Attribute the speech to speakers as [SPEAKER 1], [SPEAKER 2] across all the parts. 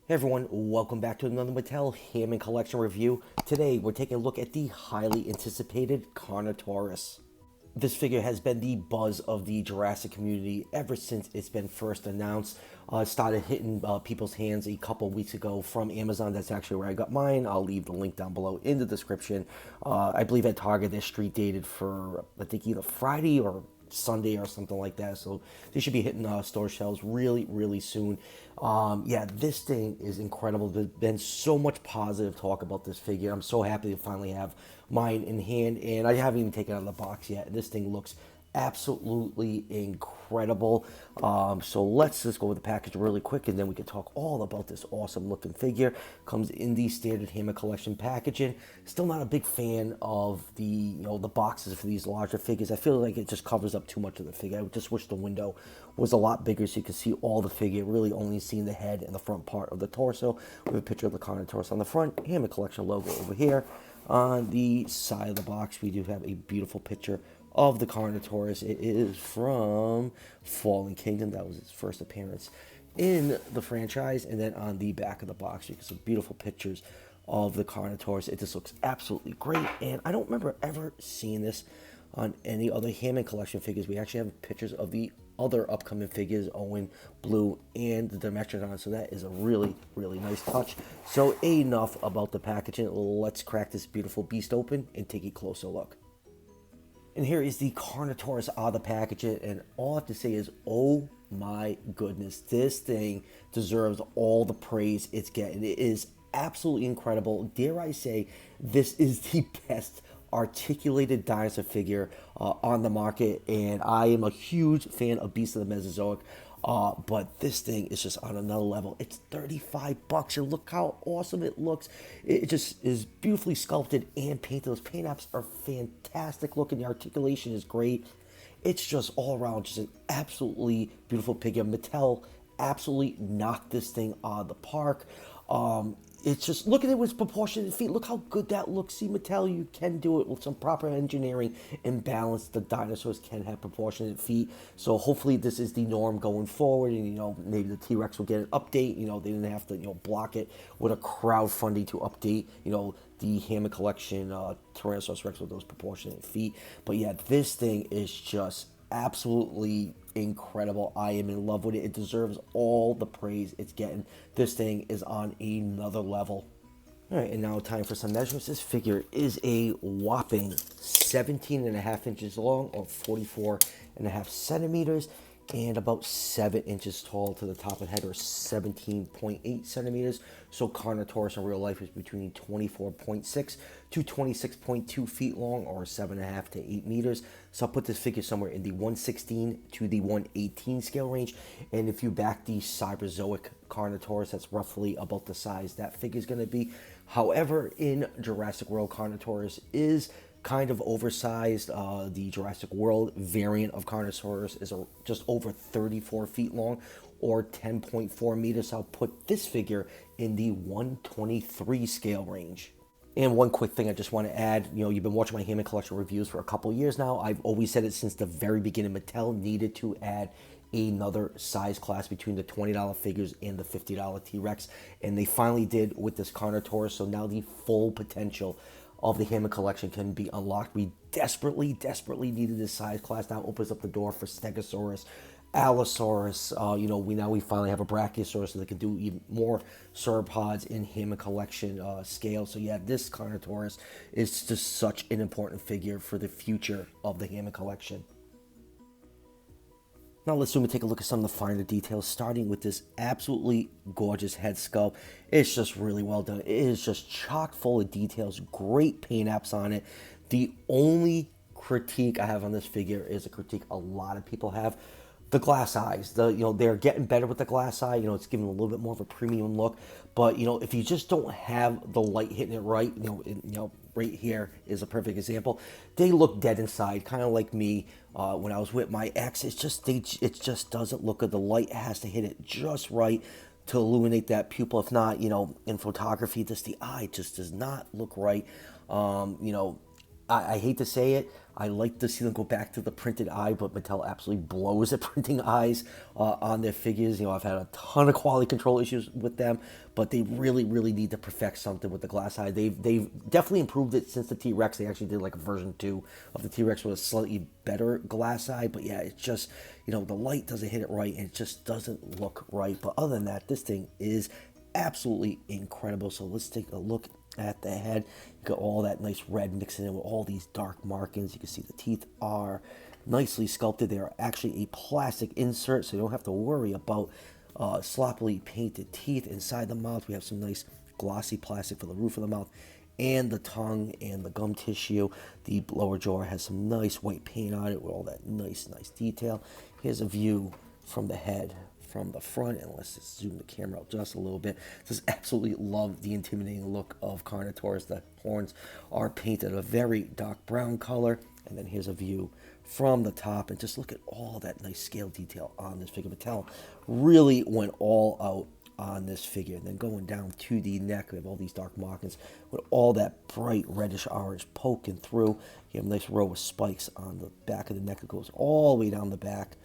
[SPEAKER 1] Hey everyone, welcome back to another Mattel Hammond collection review. Today we're taking a look at the highly anticipated Carnotaurus. This figure has been the buzz of the Jurassic community ever since it's been first announced. It started hitting people's hands a couple weeks ago from Amazon. That's actually where I got mine. I'll leave the link down below in the description. I believe at Target they're street dated for I think either Friday or Sunday or something like that. So they should be hitting store shelves really soon. Yeah, this thing is incredible. There's been so much positive talk about this figure. I'm so happy to finally have mine in hand, and I haven't even taken it out of the box yet. This thing looks absolutely incredible. So let's just go with the package really quick, and then we can talk all about this awesome looking figure. Comes in the standard Hammond collection packaging. Still not a big fan of the boxes for these larger figures. I feel like it just covers up too much of the figure. I just wish the window was a lot bigger so you could see all the figure, really only seeing the head and the front part of the torso. We have a picture of the Carnotaurus on the front, Hammond collection logo over here. On the side of the box, we do have a beautiful picture of the Carnotaurus. It is from Fallen Kingdom. That was its first appearance in the franchise. And then on the back of the box, you get some beautiful pictures of the Carnotaurus. It just looks absolutely great. And I don't remember ever seeing this on any other Hammond collection figures. We actually have pictures of the other upcoming figures, Owen, Blue, and the Dimetrodon. So that is a really nice touch. So enough about the packaging. Let's crack this beautiful beast open and take a closer look. And here is the Carnotaurus out of the packaging, and all I have to say is, oh my goodness, this thing deserves all the praise it's getting. It is absolutely incredible. Dare I say, this is the best articulated dinosaur figure on the market, and I am a huge fan of Beast of the Mesozoic. But this thing is just on another level. It's $35, and look how awesome it looks. It just is beautifully sculpted and painted. Those paint apps are fantastic looking. The articulation is great. It's just all around just an absolutely beautiful figure. Mattel absolutely knocked this thing out of the park. It's just, look at it with proportionate feet. Look how good that looks. See, Mattel, you can do it with some proper engineering and balance. The dinosaurs can have proportionate feet. So hopefully this is the norm going forward. And, maybe the T-Rex will get an update. They didn't have to, block it with a crowdfunding to update, the Hammond collection Tyrannosaurus Rex with those proportionate feet. But yeah, this thing is just absolutely incredible. I am in love with it. It deserves all the praise it's getting. This thing is on another level. All right, and now time for some measurements. This figure is a whopping 17.5 inches long, or 44.5 centimeters, and about 7 inches tall to the top of the head, or 17.8 centimeters. So Carnotaurus in real life is between 24.6 to 26.2 feet long, or 7.5 to 8 meters. So I'll put this figure somewhere in the 116 to the 118 scale range. And if you back the Cyberzoic Carnotaurus, that's roughly about the size that figure is going to be. However, in Jurassic World, Carnotaurus is kind of oversized. The Jurassic World variant of Carnotaurus is just over 34 feet long, or 10.4 meters. I'll put this figure in the 123 scale range. And one quick thing I just want to add, you've been watching my Hammond collection reviews for a couple years now. I've always said it since the very beginning. Mattel needed to add another size class between the $20 figures and the $50 T-Rex, and they finally did with this Carnotaurus. So now the full potential of the Hammond collection can be unlocked. We desperately needed this size class. Now opens up the door for Stegosaurus, Allosaurus. We finally have a Brachiosaurus, so they can do even more sauropods in Hammond collection scale. So yeah, this Carnotaurus is just such an important figure for the future of the Hammond collection. Now let's zoom and take a look at some of the finer details, starting with this absolutely gorgeous head sculpt. It's just really well done. It is just chock full of details, great paint apps on it. The only critique I have on this figure is a critique a lot of people have. The glass eyes, they're getting better with the glass eye. It's giving a little bit more of a premium look. But if you just don't have the light hitting it right, right here is a perfect example. They look dead inside, kind of like me when I was with my ex. It just doesn't look good. The light has to hit it just right to illuminate that pupil. If not, in photography, the eye just does not look right. I hate to say it. I like to see them go back to the printed eye, but Mattel absolutely blows at printing eyes on their figures. I've had a ton of quality control issues with them, but they really, really need to perfect something with the glass eye. They've definitely improved it since the T-Rex. They actually did like a version 2 of the T-Rex with a slightly better glass eye, but yeah, it's just, the light doesn't hit it right, and it just doesn't look right. But other than that, this thing is absolutely incredible. So let's take a look at the head. You got all that nice red mixing in with all these dark markings. You can see the teeth are nicely sculpted. They are actually a plastic insert, so you don't have to worry about sloppily painted teeth inside the mouth. We have some nice glossy plastic for the roof of the mouth and the tongue and the gum tissue. The lower jaw has some nice white paint on it with all that nice detail. Here's a view from the head from the front, and let's just zoom the camera out just a little bit. Just absolutely love the intimidating look of Carnotaurus. The horns are painted a very dark brown color, and then here's a view from the top, and just look at all that nice scale detail on this figure. Mattel really went all out on this figure. And then going down to the neck, we have all these dark markings with all that bright reddish orange poking through. You have a nice row of spikes on the back of the neck that goes all the way down the back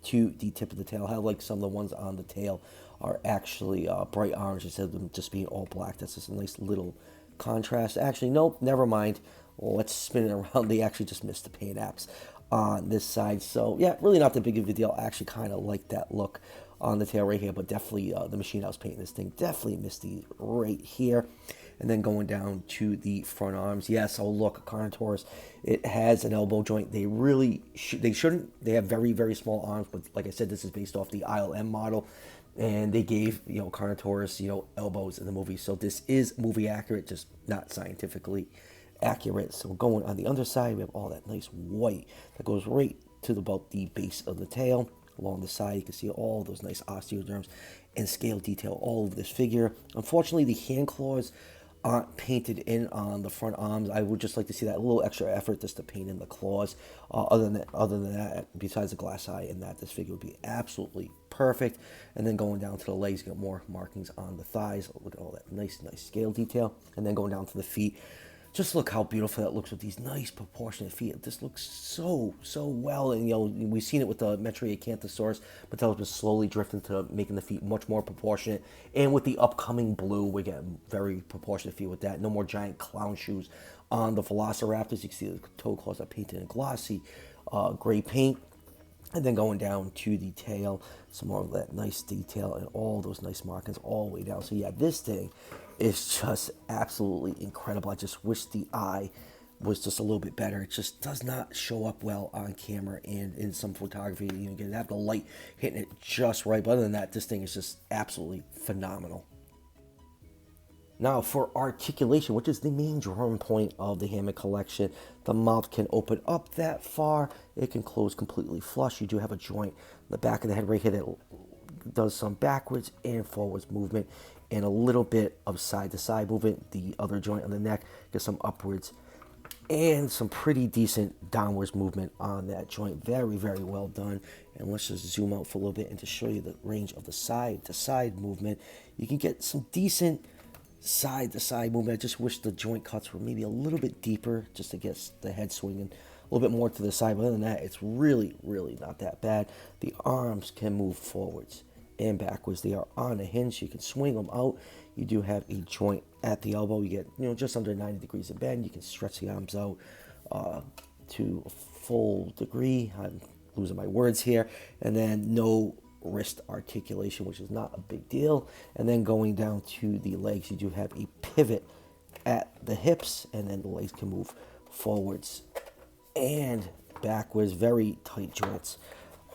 [SPEAKER 1] to the tip of the tail. How like some of the ones on the tail are actually bright orange instead of them just being all black. That's just a nice little contrast. Actually, nope, never mind. Well, let's spin it around. They actually just missed the paint apps on this side. So yeah, really not that big of a deal. I actually kind of like that look on the tail right here, but definitely the machine I was painting this thing definitely missed the right here. And then going down to the front arms, yes, oh look, Carnotaurus, it has an elbow joint. They really they shouldn't. They have very, very small arms, but like I said, this is based off the ILM model, and they gave Carnotaurus elbows in the movie, so this is movie accurate, just not scientifically accurate. So going on the underside, we have all that nice white that goes right to about the base of the tail. Along the side, you can see all those nice osteoderms and scale detail all over this figure. Unfortunately, the hand claws aren't painted in on the front arms. I would just like to see that a little extra effort just to paint in the claws. Other than that, besides the glass eye and that, this figure would be absolutely perfect. And then going down to the legs, you got more markings on the thighs. Look at all that nice scale detail. And then going down to the feet, just look how beautiful that looks with these nice proportionate feet. This looks so well, and we've seen it with the Carnotaurus. Mattel's been slowly drifting to making the feet much more proportionate, and with the upcoming blue, we get very proportionate feet with that. No more giant clown shoes on the Velociraptors. You can see the toe claws are painted in glossy gray paint. And then going down to the tail, some more of that nice detail and all those nice markings all the way down. So yeah, this thing is just absolutely incredible. I just wish the eye was just a little bit better. It just does not show up well on camera and in some photography. You can have the light hitting it just right. But other than that, this thing is just absolutely phenomenal. Now for articulation, which is the main drawing point of the Hammond collection, the mouth can open up that far. It can close completely flush. You do have a joint in the back of the head right here that does some backwards and forwards movement and a little bit of side-to-side movement. The other joint on the neck gets some upwards and some pretty decent downwards movement on that joint. Very, very well done. And let's just zoom out for a little bit and to show you the range of the side-to-side movement. You can get some decent side-to-side movement. I just wish the joint cuts were maybe a little bit deeper just to get the head swinging a little bit more to the side. But other than that, it's really not that bad. The arms can move forwards and backwards. They are on a hinge. You can swing them out. You do have a joint at the elbow. You get just under 90 degrees of bend. You can stretch the arms out to a full degree. I'm losing my words here. And then no wrist articulation, which is not a big deal. And then going down to the legs, you do have a pivot at the hips, and then the legs can move forwards and backwards. Very tight joints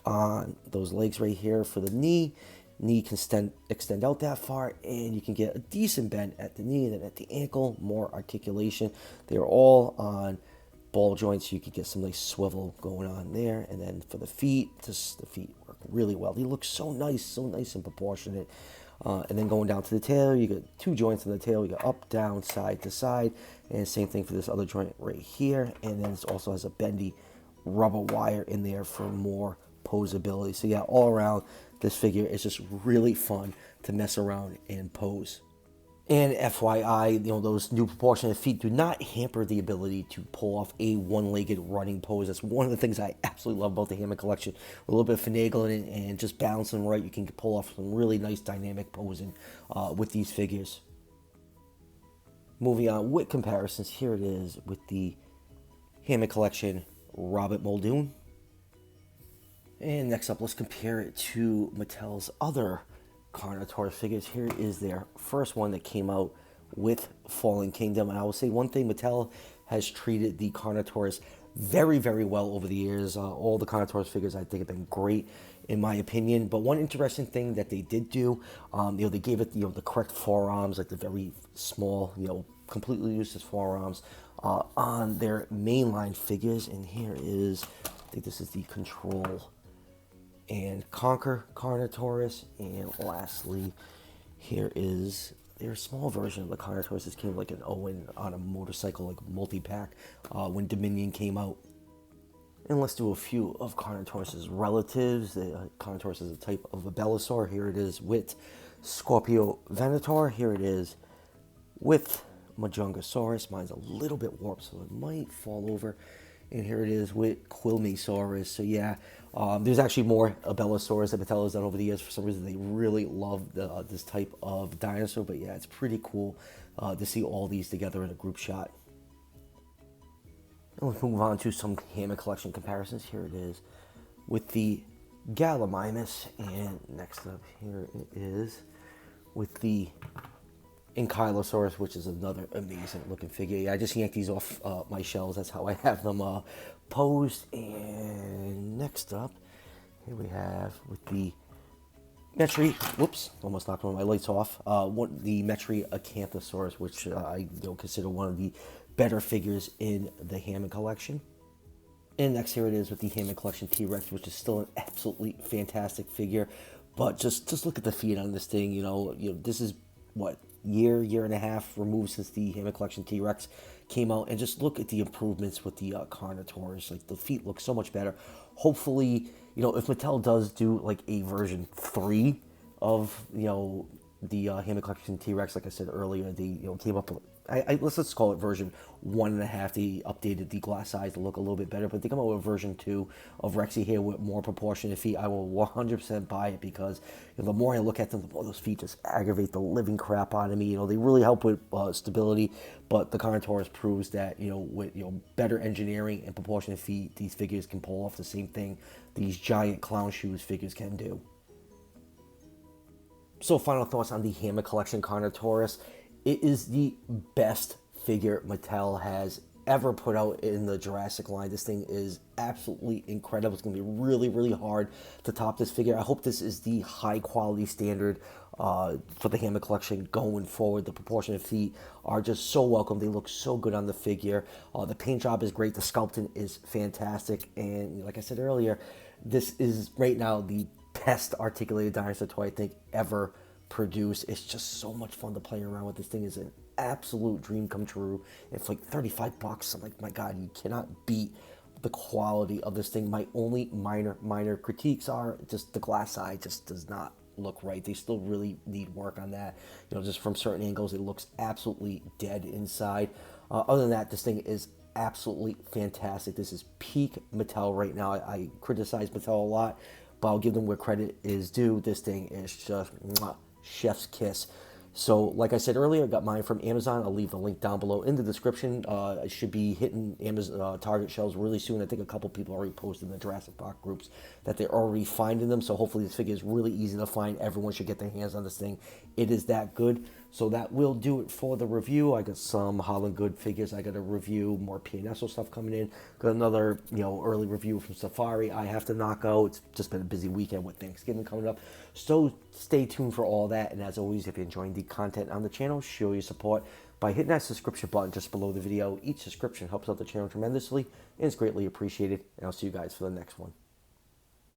[SPEAKER 1] on those legs right here. For the knee can extend out that far, and you can get a decent bend at the knee. And then at the ankle, more articulation. They're all on ball joints. You can get some nice swivel going on there. And then for the feet, the feet work really well. They look so nice and proportionate. And then going down to the tail, you got two joints on the tail. You got up, down, side to side, and same thing for this other joint right here. And then it also has a bendy rubber wire in there for more posability. So yeah, all around, this figure is just really fun to mess around and pose. And FYI, those new proportionate feet do not hamper the ability to pull off a one-legged running pose. That's one of the things I absolutely love about the Hammond collection. A little bit of finagling and just balancing right, you can pull off some really nice dynamic posing with these figures. Moving on with comparisons, here it is with the Hammond collection Robert Muldoon. And next up, let's compare it to Mattel's other Carnotaurus figures. Here is their first one that came out with Fallen Kingdom. And I will say one thing, Mattel has treated the Carnotaurus very, very well over the years. All the Carnotaurus figures I think have been great in my opinion. But one interesting thing that they did do, they gave it the correct forearms, like the very small, completely useless forearms on their mainline figures. And here is, I think this is the Control and Conquer Carnotaurus, and lastly, here is their small version of the Carnotaurus. This came like an Owen on a motorcycle, like multi-pack, when Dominion came out. And let's do a few of Carnotaurus' relatives. Carnotaurus is a type of a Belosaur. Here it is with Scorpio Venator. Here it is with Majungasaurus. Mine's a little bit warped, so it might fall over. And here it is with Quilmesaurus. So yeah, there's actually more Belosaurs that Mattel has done over the years. For some reason, they really love this type of dinosaur. But yeah, it's pretty cool to see all these together in a group shot. And let's move on to some Hammond collection comparisons. Here it is with the Gallimimus. And next up here it is with the Ankylosaurus, which is another amazing looking figure. Yeah, I just yanked these off my shelves. That's how I have them posed. And next up, here we have with the Metri. Whoops, almost knocked one of my lights off. The Metri Acanthosaurus, which I consider one of the better figures in the Hammond collection. And next here it is with the Hammond collection T-Rex, which is still an absolutely fantastic figure. But just look at the feet on this thing. This is what, year and a half removed since the Hammond collection T-Rex came out, and just look at the improvements with the Carnotaurus. Like, the feet look so much better. Hopefully, if Mattel does do like a version 3 of the Hammond collection T-Rex, like I said earlier, they came up with, let's call it version 1.5. They updated the glass size to look a little bit better, but they come out with version 2 of Rexy here with more proportionate feet. I will 100% buy it, because the more I look at them, the more those feet just aggravate the living crap out of me. They really help with stability, but the Carnotaurus proves that with better engineering and proportionate feet, these figures can pull off the same thing these giant clown shoes figures can do. So final thoughts on the Hammond collection Carnotaurus. It is the best figure Mattel has ever put out in the Jurassic line. This thing is absolutely incredible. It's going to be really, really hard to top this figure. I hope this is the high quality standard for the Hammond collection going forward. The proportionate feet are just so welcome. They look so good on the figure. The paint job is great. The sculpting is fantastic. And like I said earlier, this is right now the best articulated dinosaur toy I think ever produced. It's just so much fun to play around with. This thing is an absolute dream come true. It's like $35. I'm like, my God, you cannot beat the quality of this thing. My only minor critiques are just the glass eye just does not look right. They still really need work on that. Just from certain angles, it looks absolutely dead inside. Other than that, this thing is absolutely fantastic. This is peak Mattel right now. I criticize Mattel a lot, but I'll give them where credit is due. This thing is just chef's kiss. So like I said earlier, I got mine from Amazon. I'll leave the link down below in the description. It should be hitting Amazon Target shelves really soon. I think a couple people already posted in the Jurassic Park groups that they're already finding them. So hopefully this figure is really easy to find. Everyone should get their hands on this thing. It is that good. So that will do it for the review. I got some Holland Good figures I got to review, more PNSO stuff coming in. Got another, early review from Safari I have to knock out. It's just been a busy weekend with Thanksgiving coming up. So stay tuned for all that. And as always, if you're enjoying the content on the channel, show your support by hitting that subscription button just below the video. Each subscription helps out the channel tremendously and is greatly appreciated. And I'll see you guys for the next one.